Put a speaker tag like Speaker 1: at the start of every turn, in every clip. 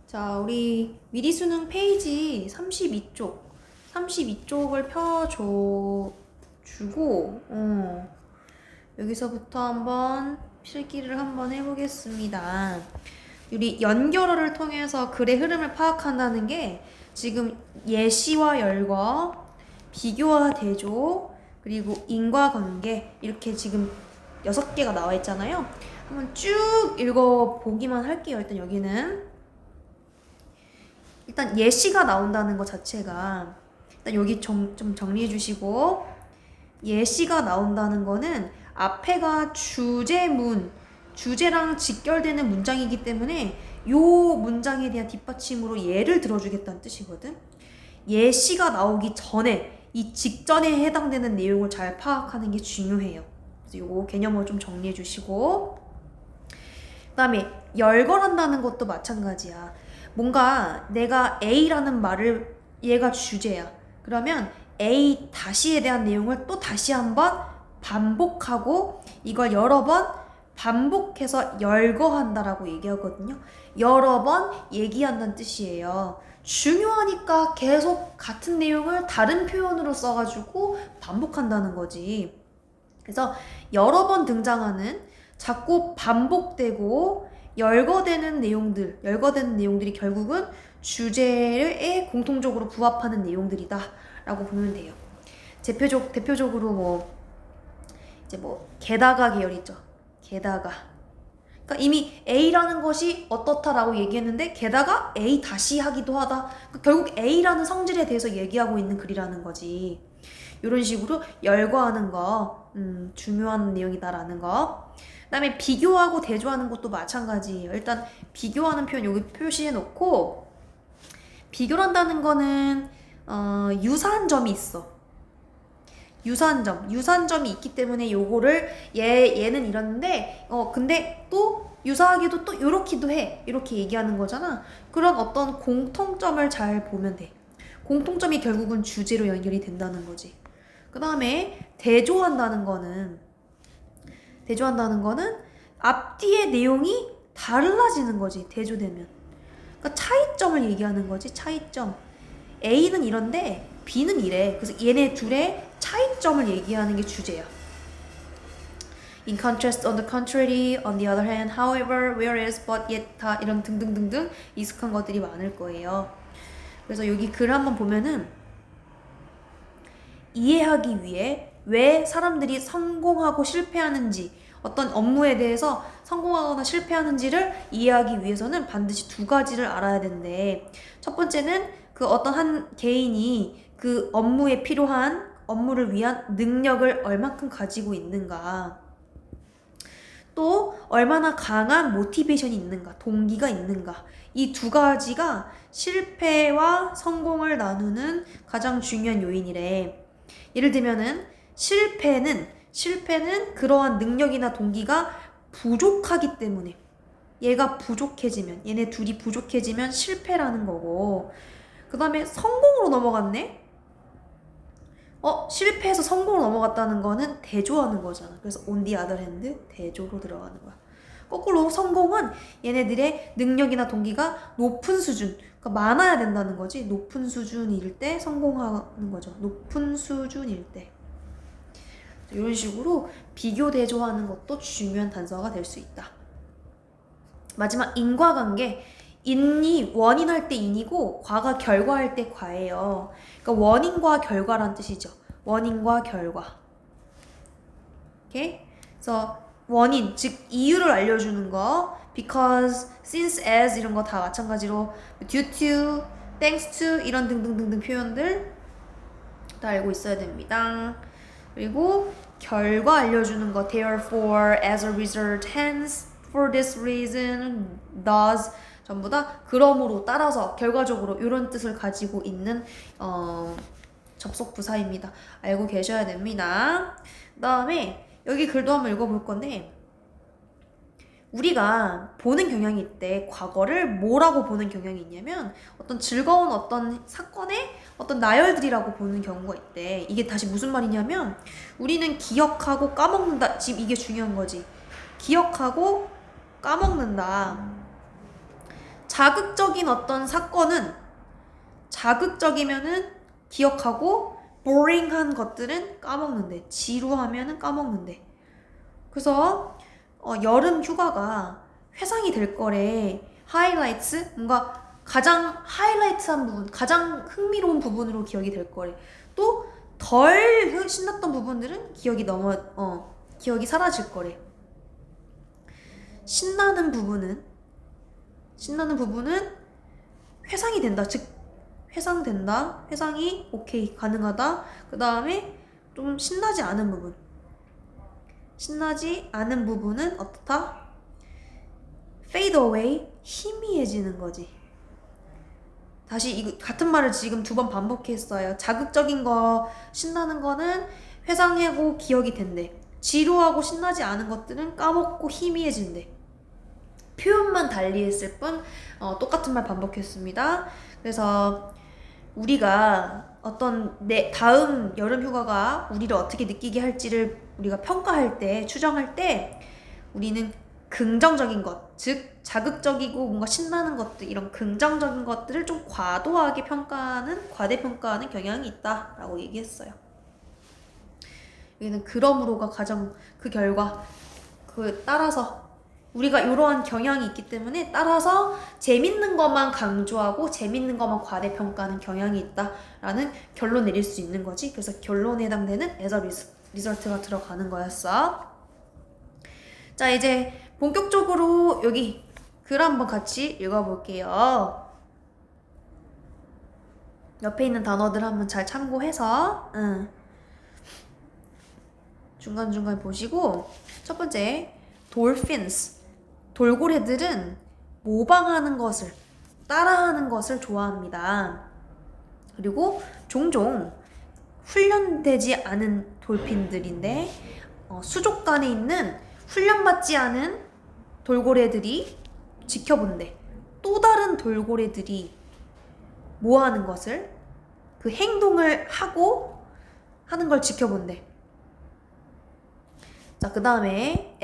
Speaker 1: 자, 우리 미리수능 페이지 32쪽을 펴주고, 여기서부터 한번 필기를 한번 해보겠습니다. 우리 연결어를 통해서 글의 흐름을 파악한다는 게 지금 예시와 열거, 비교와 대조, 그리고 인과관계 이렇게 지금 6개가 나와 있잖아요. 한번 쭉 읽어보기만 할게요. 일단 예시가 나온다는 것 자체가 일단 여기 좀 정리해 주시고, 예시가 나온다는 거는 앞에가 주제랑 직결되는 문장이기 때문에 요 문장에 대한 뒷받침으로 예를 들어주겠다는 뜻이거든. 예시가 나오기 전에 이 직전에 해당되는 내용을 잘 파악하는 게 중요해요. 그래서 요거 개념을 좀 정리해 주시고, 그 다음에 열거한다는 것도 마찬가지야. 뭔가 내가 A라는 말을, 얘가 주제야. 그러면 A 다시에 대한 내용을 또 다시 한번 반복하고 이걸 여러 번 반복해서 열거한다라고 얘기하거든요. 여러 번 얘기한다는 뜻이에요. 중요하니까 계속 같은 내용을 다른 표현으로 써가지고 반복한다는 거지. 그래서 여러 번 등장하는, 자꾸 반복되고 열거되는 내용들이 결국은 주제에 공통적으로 부합하는 내용들이다 라고 보면 돼요. 대표적으로 게다가 계열이죠. 게다가. 그러니까 이미 A라는 것이 어떻다라고 얘기했는데 게다가 A 다시 하기도 하다. 그러니까 결국 A라는 성질에 대해서 얘기하고 있는 글이라는 거지. 이런 식으로 열거하는 거 중요한 내용이다라는 거. 그 다음에 비교하고 대조하는 것도 마찬가지예요. 일단 비교하는 표현 여기 표시해 놓고, 비교한다는 거는 유사한 점이 있어. 유사한 점이 있기 때문에 요거를 얘는 이러는데 근데 또 유사하게도 또 요렇기도 해, 이렇게 얘기하는 거잖아. 그런 어떤 공통점을 잘 보면 돼. 공통점이 결국은 주제로 연결이 된다는 거지. 그 다음에 대조한다는 거는 앞뒤의 내용이 달라지는 거지. 대조되면. 그러니까 차이점을 얘기하는 거지. 차이점. A는 이런데 B는 이래. 그래서 얘네 둘의 차이점을 얘기하는 게 주제야. In contrast, on the contrary, on the other hand, however, whereas, but, yet, 다 이런 등등등등 익숙한 것들이 많을 거예요. 그래서 여기 글 한번 보면은 이해하기 위해 왜 사람들이 성공하고 실패하는지, 어떤 업무에 대해서 성공하거나 실패하는지를 이해하기 위해서는 반드시 2가지를 알아야 되는데, 첫 번째는 그 어떤 한 개인이 그 업무에 필요한, 업무를 위한 능력을 얼만큼 가지고 있는가, 또 얼마나 강한 모티베이션이 있는가, 동기가 있는가. 이 2가지가 실패와 성공을 나누는 가장 중요한 요인이래. 예를 들면은 실패는 그러한 능력이나 동기가 부족하기 때문에, 얘네 둘이 부족해지면 실패라는 거고, 그 다음에 성공으로 넘어갔네? 실패해서 성공으로 넘어갔다는 거는 대조하는 거잖아. 그래서 on the other hand, 대조로 들어가는 거야. 거꾸로 성공은 얘네들의 능력이나 동기가 높은 수준, 그러니까 많아야 된다는 거지. 높은 수준일 때 성공하는 거죠. 높은 수준일 때. 이런 식으로 비교 대조하는 것도 중요한 단서가 될 수 있다. 마지막 인과관계. 인이 원인할 때 인이고 과가 결과할 때 과예요. 그러니까 원인과 결과란 뜻이죠. 원인과 결과. 오케이? 그래서 원인, 즉 이유를 알려주는 거. because, since, as 이런 거 다 마찬가지로 due to, thanks to 이런 등등등등 표현들 다 알고 있어야 됩니다. 그리고 결과 알려주는 거. therefore, as a result, hence, for this reason, thus 전부 다 그러므로, 따라서, 결과적으로 이런 뜻을 가지고 있는 접속 부사입니다. 알고 계셔야 됩니다. 그 다음에 여기 글도 한번 읽어볼 건데, 우리가 보는 경향이 있대. 과거를 뭐라고 보는 경향이 있냐면 어떤 즐거운 어떤 사건의 어떤 나열들이라고 보는 경우가 있대. 이게 다시 무슨 말이냐면, 우리는 기억하고 까먹는다. 지금 이게 중요한 거지. 기억하고 까먹는다. 자극적인 어떤 사건은 자극적이면은 기억하고 boring한 것들은 까먹는데, 지루하면은 까먹는데. 그래서 여름 휴가가 회상이 될 거래. 하이라이트, 뭔가 가장 하이라이트한 부분, 가장 흥미로운 부분으로 기억이 될 거래. 또 덜 신났던 부분들은 기억이 사라질 거래. 신나는 부분은 회상이 된다. 즉 회상된다. 회상이 오케이 가능하다. 그 다음에 좀 신나지 않은 부분은 어떻다? fade away, 희미해지는 거지. 다시 이거 같은 말을 지금 2번 반복했어요. 자극적인 거, 신나는 거는 회상하고 기억이 된대. 지루하고 신나지 않은 것들은 까먹고 희미해진대. 표현만 달리 했을 뿐 똑같은 말 반복했습니다. 그래서 우리가 다음 여름 휴가가 우리를 어떻게 느끼게 할지를 우리가 평가할 때, 추정할 때 우리는 긍정적인 것, 즉 자극적이고 뭔가 신나는 것들, 이런 긍정적인 것들을 좀 과도하게 과대평가하는 경향이 있다라고 얘기했어요. 여기는 그러므로가 가장 그 결과, 따라서 우리가 이러한 경향이 있기 때문에 따라서 재밌는 것만 강조하고 재밌는 것만 과대평가하는 경향이 있다라는 결론 내릴 수 있는 거지. 그래서 결론에 해당되는 as a result가 들어가는 거였어. 자, 이제 본격적으로 여기 글 한번 같이 읽어볼게요. 옆에 있는 단어들 한번 잘 참고해서 중간중간 보시고, 첫 번째 dolphins, 돌고래들은 모방하는 것을, 따라하는 것을 좋아합니다. 그리고 종종 훈련되지 않은 돌핀들인데 수족관에 있는 훈련받지 않은 돌고래들이 지켜본대. 또 다른 돌고래들이 뭐 하는 것을, 그 행동을 하고 하는 걸 지켜본대. 자, 그 다음에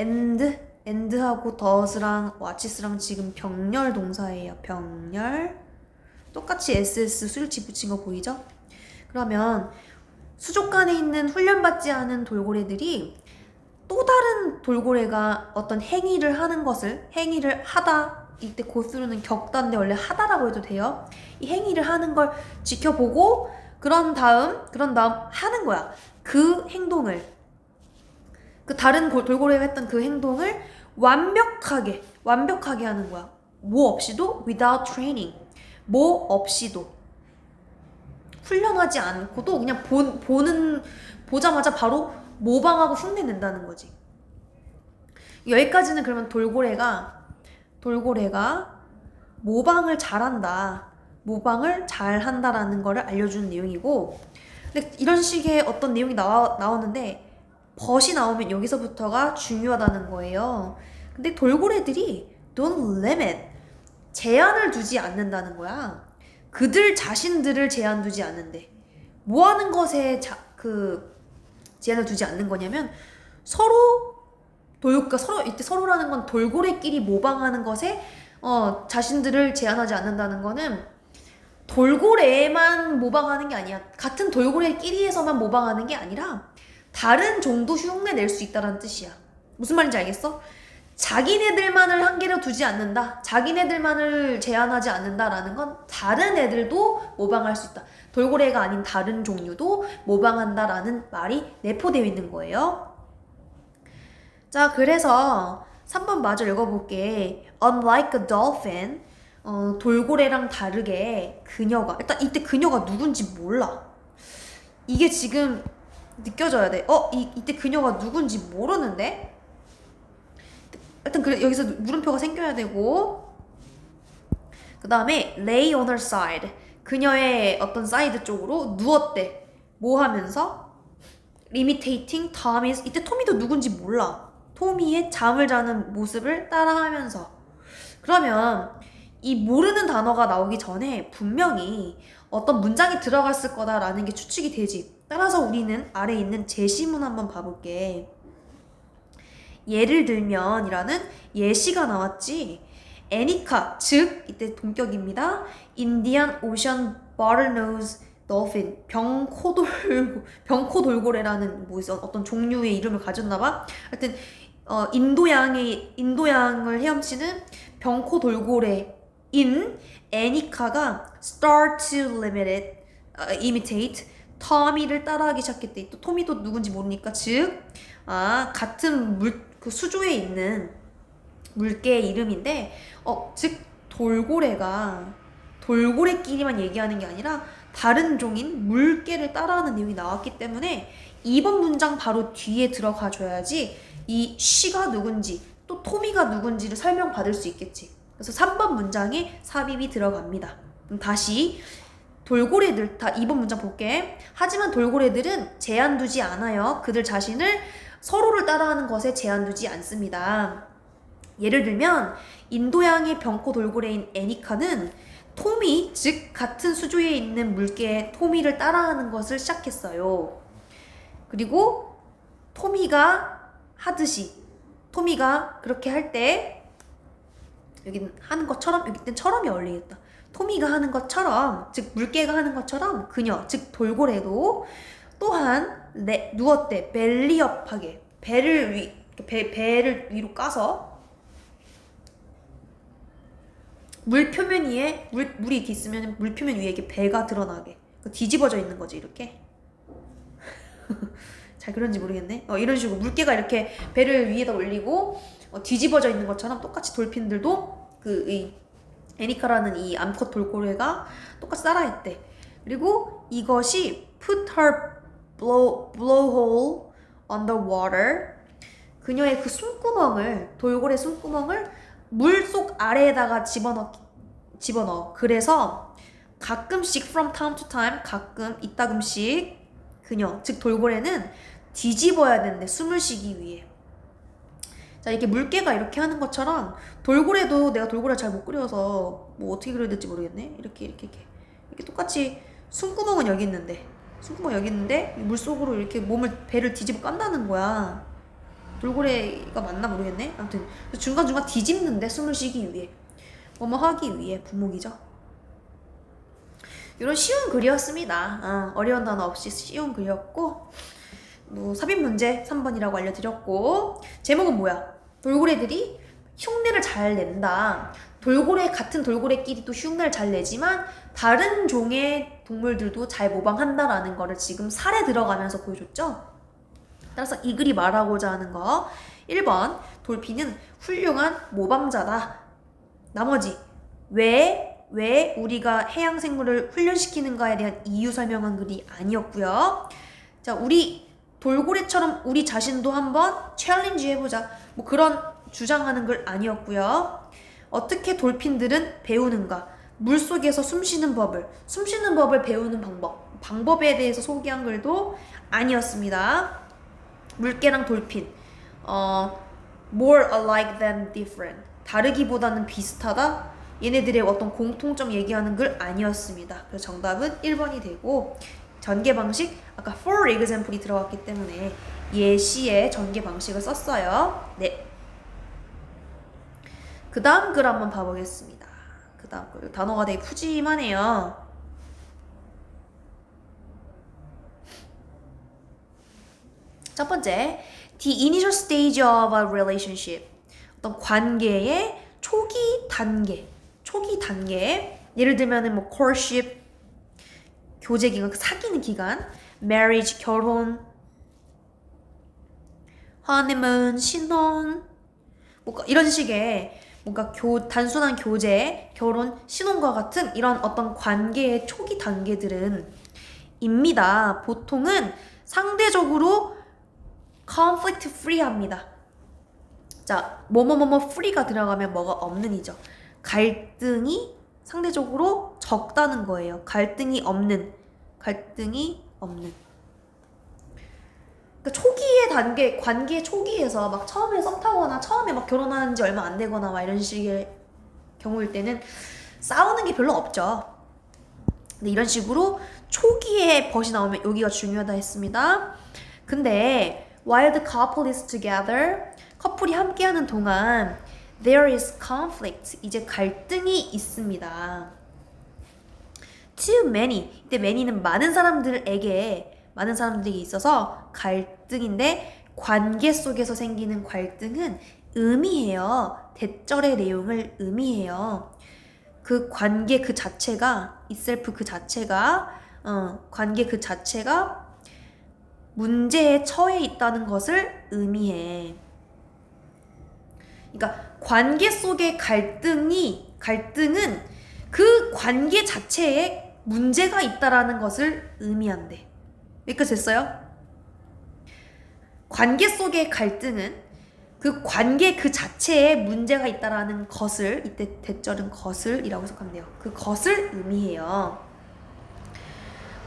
Speaker 1: end하고 does랑 watchs랑 지금 병렬 동사예요. 병렬. 똑같이 ss 수일치 붙인 거 보이죠? 그러면 수족관에 있는 훈련받지 않은 돌고래들이 또 다른 돌고래가 어떤 행위를 하다, 이때 고수로는 격단데 원래 하다라고 해도 돼요. 이 행위를 하는 걸 지켜보고 그런 다음 하는 거야. 그 행동을, 그 다른 돌고래가 했던 그 행동을 완벽하게 하는 거야. 뭐 없이도, without training, 뭐 없이도, 훈련하지 않고도 그냥 보자마자 바로 모방하고 흉내낸다는 거지. 여기까지는 그러면 돌고래가 모방을 잘한다라는 거를 알려주는 내용이고, 근데 이런 식의 어떤 내용이 나오는데 벗이 나오면 여기서부터가 중요하다는 거예요. 근데 돌고래들이 don't limit, 제한을 두지 않는다는 거야. 그들 자신들을 제한 두지 않는데, 뭐 하는 것에 제한을 두지 않는 거냐면 이때 서로라는 건 돌고래끼리 모방하는 것에 자신들을 제한하지 않는다는 거는 돌고래만 모방하는 게 아니야. 같은 돌고래끼리에서만 모방하는 게 아니라 다른 종도 흉내 낼 수 있다는 뜻이야. 무슨 말인지 알겠어? 자기네들만을 한계로 두지 않는다, 자기네들만을 제한하지 않는다라는 건 다른 애들도 모방할 수 있다. 돌고래가 아닌 다른 종류도 모방한다라는 말이 내포되어 있는 거예요. 자, 그래서 3번 마저 읽어볼게. Unlike a dolphin, 돌고래랑 다르게 그녀가, 일단 이때 그녀가 누군지 몰라. 이게 지금 느껴져야 돼. 이때 그녀가 누군지 모르는데? 일단 여기서 물음표가 생겨야 되고, 그 다음에 lay on her side, 그녀의 어떤 사이드 쪽으로 누웠대. 뭐 하면서? imitating Tommy's, 이때 토미도 누군지 몰라. 토미의 잠을 자는 모습을 따라하면서. 그러면 이 모르는 단어가 나오기 전에 분명히 어떤 문장이 들어갔을 거다라는 게 추측이 되지. 따라서 우리는 아래에 있는 제시문 한번 봐볼게. 예를 들면 이라는 예시가 나왔지. 애니카, 즉 이때 동격입니다. 인디안 오션 버틀노즈 dolphin, 병코 돌고래라는 뭐 어떤 종류의 이름을 가졌나봐. 하여튼 인도양을 헤엄치는 병코 돌고래인 애니카가 start to imitate 터미를 따라하기 시작했대. 또 토미도 누군지 모르니까 즉 같은 그 수조에 있는 물개의 이름인데 즉 돌고래끼리만 얘기하는 게 아니라 다른 종인 물개를 따라하는 내용이 나왔기 때문에 이번 문장 바로 뒤에 들어가 줘야지 이 she가 누군지 또 토미가 누군지를 설명받을 수 있겠지. 그래서 3번 문장에 삽입이 들어갑니다. 그럼 다시 돌고래들 다 2번 문장 볼게. 하지만 돌고래들은 제한 두지 않아요. 그들 자신을 서로를 따라하는 것에 제한 두지 않습니다. 예를 들면 인도양의 병코 돌고래인 애니카는 토미, 즉 같은 수조에 있는 물개 토미를 따라하는 것을 시작했어요. 그리고 토미가 그렇게 할 때 여기는 하는 것처럼 여기는 처럼이 어울리겠다. 토미가 하는 것처럼, 즉 물개가 하는 것처럼 그녀, 즉 돌고래도 또한 누웠대. 벨리업하게 배를 위로 까서 물표면 위에 물이 이렇게 있으면 물표면 위에 이렇게 배가 드러나게 뒤집어져 있는 거지 이렇게. 잘 그런지 모르겠네. 이런 식으로 물개가 이렇게 배를 위에다 올리고 뒤집어져 있는 것처럼 똑같이 돌핀들도 이 애니카라는 이 암컷 돌고래가 똑같이 따라했대. 그리고 이것이 put her blowhole on the water. 그녀의 그 돌고래 숨구멍을 물속 아래에다가 집어넣어. 그래서 가끔씩 from time to time, 이따금씩 그녀, 즉 돌고래는 뒤집어야 되는데 숨을 쉬기 위해. 자, 이렇게 물개가 이렇게 하는 것처럼 돌고래도 내가 돌고래 잘 못 그려서 뭐 어떻게 그려야 될지 모르겠네. 이렇게 똑같이 숨구멍은 여기 있는데 물속으로 이렇게 배를 뒤집어 깐다는 거야. 돌고래가 맞나 모르겠네. 아무튼 중간중간 뒤집는데 숨을 쉬기 위해 뭐뭐 하기 위해 부목이죠. 이런 쉬운 글이었습니다. 어려운 단어 없이 쉬운 글이었고 삽입 문제 3번이라고 알려드렸고 제목은 뭐야? 돌고래들이 흉내를 잘 낸다. 같은 돌고래끼리도 흉내를 잘 내지만 다른 종의 동물들도 잘 모방한다라는 거를 지금 사례 들어가면서 보여줬죠? 따라서 이 글이 말하고자 하는 거 1번 돌핀은 훌륭한 모방자다. 나머지 왜 우리가 해양 생물을 훈련시키는가에 대한 이유 설명한 글이 아니었고요. 자, 우리 돌고래처럼 우리 자신도 한번 챌린지 해보자. 뭐 그런 주장하는 글 아니었고요. 어떻게 돌핀들은 배우는가? 물속에서 숨쉬는 법을 배우는 방법에 대해서 소개한 글도 아니었습니다. 물개랑 돌핀 more alike than different, 다르기보다는 비슷하다. 얘네들의 어떤 공통점 얘기하는 글 아니었습니다. 그래서 정답은 1번이 되고 전개 방식 아까 for example이 들어갔기 때문에 예시의 전개 방식을 썼어요. 네. 그 다음 글 한번 봐보겠습니다. 그 다음 글 단어가 되게 푸짐하네요. 첫 번째, the initial stage of a relationship. 어떤 관계의 초기 단계. 예를 들면은 뭐 courtship, 교제 기간, 사귀는 기간, marriage, 결혼, honeymoon, 신혼, 뭐 이런 식의 뭔가 단순한 교제, 결혼, 신혼과 같은 이런 어떤 관계의 초기 단계들은 입니다. 보통은 상대적으로 conflict free 합니다. 자, 뭐뭐뭐뭐 free가 들어가면 뭐가 없는이죠. 갈등이 상대적으로 적다는 거예요. 갈등이 없는. 그러니까 초기의 단계, 관계 초기에서 막 처음에 썸 타거나 처음에 막 결혼하는 지 얼마 안 되거나 막 이런 식의 경우일 때는 싸우는 게 별로 없죠. 근데 이런 식으로 초기에 벗이 나오면 여기가 중요하다 했습니다. 근데 while the couple is together, 커플이 함께하는 동안 There is conflict. 이제 갈등이 있습니다. Too many. 이때 many는 많은 사람들에게 있어서 갈등인데 관계 속에서 생기는 갈등은 의미해요. 대절의 내용을 의미해요. 그 관계 그 자체가 itself 그 자체가 관계 그 자체가 문제에 처해 있다는 것을 의미해. 그러니까 관계 속의 갈등은 그 관계 자체에 문제가 있다라는 것을 의미한대. 여기까지 됐어요? 관계 속의 갈등은 그 관계 그 자체에 문제가 있다라는 것을, 이때 대절은 것을이라고 해석하면 돼요. 그 것을 의미해요.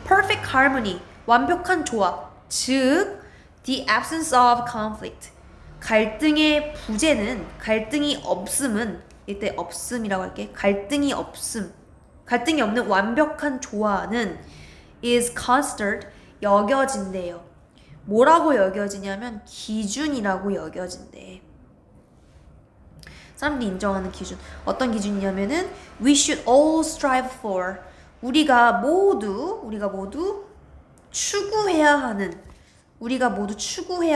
Speaker 1: Perfect harmony, 완벽한 조합, 즉 the absence of conflict, 갈등의 부재는, 갈등이 없음은, 이때 없음이라고 할게. 갈등이 없는 완벽한 조화는 is considered, 여겨진대요. 뭐라고 여겨지냐면 기준이라고 여겨진대. 사람들이 인정하는 기준. 어떤 기준이냐면은 we should all strive for, 우리가 모두 추구해야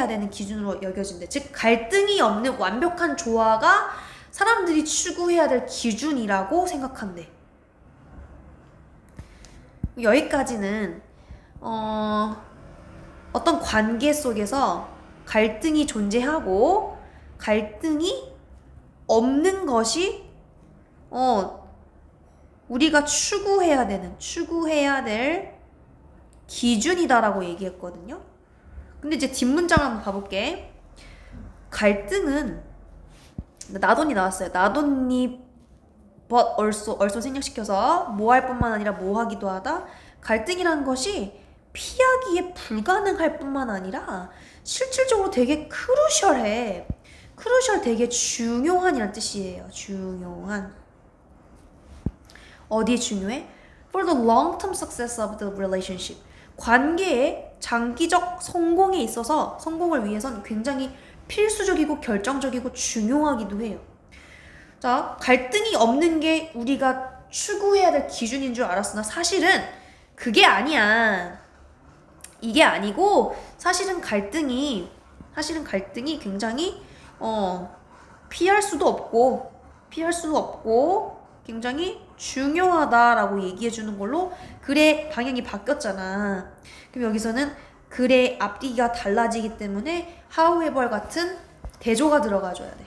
Speaker 1: 되는 기준으로 여겨진대. 즉 갈등이 없는 완벽한 조화가 사람들이 추구해야 될 기준이라고 생각한대. 여기까지는 어떤 관계 속에서 갈등이 존재하고 갈등이 없는 것이 우리가 추구해야 될 기준이다라고 얘기했거든요. 근데 이제 뒷문장을 한번 봐볼게. 갈등은 나돈이 나왔어요. 나돈이 but also 생략시켜서 뭐 할 뿐만 아니라 뭐 하기도 하다. 갈등이라는 것이 피하기에 불가능할 뿐만 아니라 실질적으로 되게 크루셜해. 되게 중요한이란 뜻이에요. 중요한. 어디에 중요해? For the long-term success of the relationship. 관계의 장기적 성공에 있어서, 성공을 위해선 굉장히 필수적이고 결정적이고 중요하기도 해요. 자, 갈등이 없는 게 우리가 추구해야 될 기준인 줄 알았으나 사실은 그게 아니야. 이게 아니고 사실은 갈등이 굉장히 피할 수도 없고 굉장히 중요하다라고 얘기해 주는 걸로 글의 방향이 바뀌었잖아. 그럼 여기서는 글의 앞뒤가 달라지기 때문에 however 같은 대조가 들어가줘야 돼.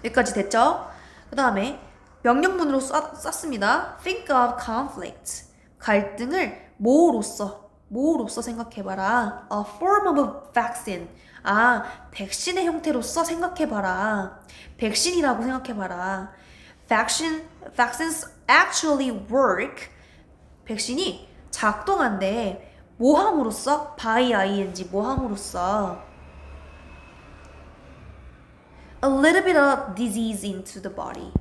Speaker 1: 여기까지 됐죠? 그 다음에 명령문으로 썼습니다. Think of conflict. 갈등을 뭐로써 생각해봐라. A form of vaccine. 백신의 형태로서 생각해봐라. 백신이라고 생각해봐라. Vaccines actually work. 백신이 작동한대. 뭐 함으로써? by ing. 뭐 함으로써? A little bit of disease into the body.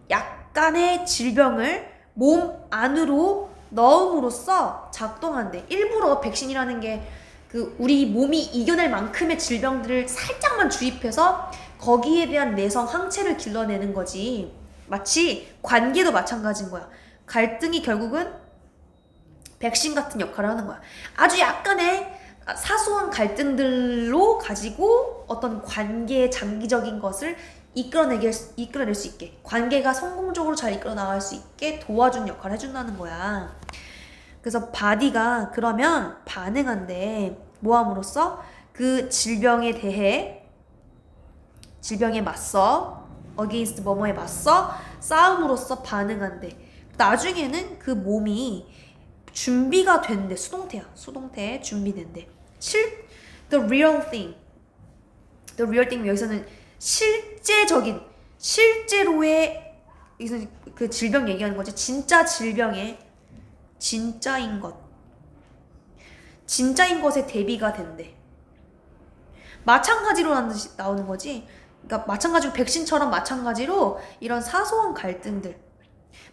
Speaker 1: 약간의 질병을 몸 안으로 넣음으로써 작동한대. 일부러 백신이라는 게 그 우리 몸이 이겨낼 만큼의 질병들을 살짝만 주입해서 거기에 대한 내성 항체를 길러내는 거지. 마치 관계도 마찬가지인 거야. 갈등이 결국은 백신 같은 역할을 하는 거야. 아주 약간의 사소한 갈등들로 가지고 어떤 관계의 장기적인 것을 이끌어낼 수 있게, 관계가 성공적으로 잘 이끌어 나갈 수 있게 도와준 역할을 해준다는 거야. 그래서 바디가 그러면 반응한대. 뭐함으로써? 그 질병에 맞서, against 뭐뭐에 맞서 싸움으로써 반응한대. 나중에는 그 몸이 준비가 된대. 수동태 준비된대. the real thing 여기서는 실제로의, 여기서 그 질병 얘기하는 거지. 진짜 질병의 진짜인 것에 대비가 된대. 마찬가지로 나오는 거지. 그러니까 마찬가지로 백신처럼 마찬가지로 이런 사소한 갈등들,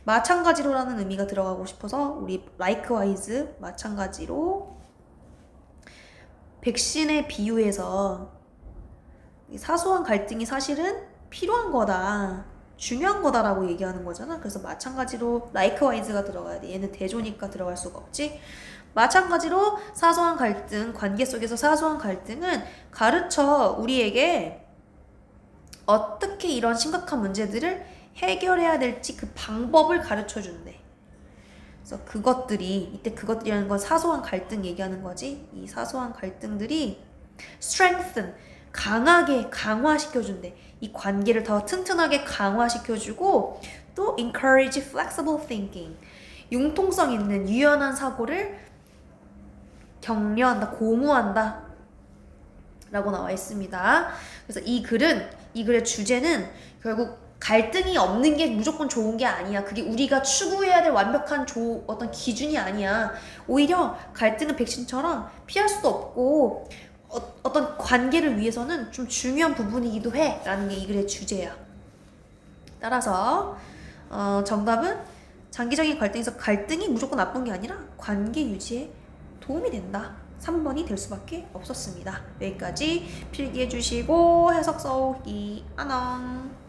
Speaker 1: 마찬가지로라는 의미가 들어가고 싶어서 우리 likewise 마찬가지로 백신에 비유해서 사소한 갈등이 사실은 필요한 거다. 중요한 거다라고 얘기하는 거잖아. 그래서 마찬가지로 likewise가 들어가야 돼. 얘는 대조니까 들어갈 수가 없지. 마찬가지로 사소한 갈등, 관계 속에서 사소한 갈등은 가르쳐 우리에게 어떻게 이런 심각한 문제들을 해결해야 될지 그 방법을 가르쳐 준대. 그래서 그것들이, 이때 그것들이라는 건 사소한 갈등 얘기하는 거지. 이 사소한 갈등들이 strengthen, 강하게 강화시켜준대. 이 관계를 더 튼튼하게 강화시켜주고, 또 encourage flexible thinking, 융통성 있는 유연한 사고를 격려한다, 고무한다 라고 나와 있습니다. 그래서 이 글의 주제는 결국 갈등이 없는 게 무조건 좋은 게 아니야. 그게 우리가 추구해야 될 완벽한 어떤 기준이 아니야. 오히려 갈등은 백신처럼 피할 수도 없고 어떤 관계를 위해서는 좀 중요한 부분이기도 해 라는 게 이 글의 주제야. 따라서 정답은 장기적인 갈등에서 갈등이 무조건 나쁜 게 아니라 관계 유지에 도움이 된다. 3번이 될 수밖에 없었습니다. 여기까지 필기해 주시고 해석 써오기 안녕.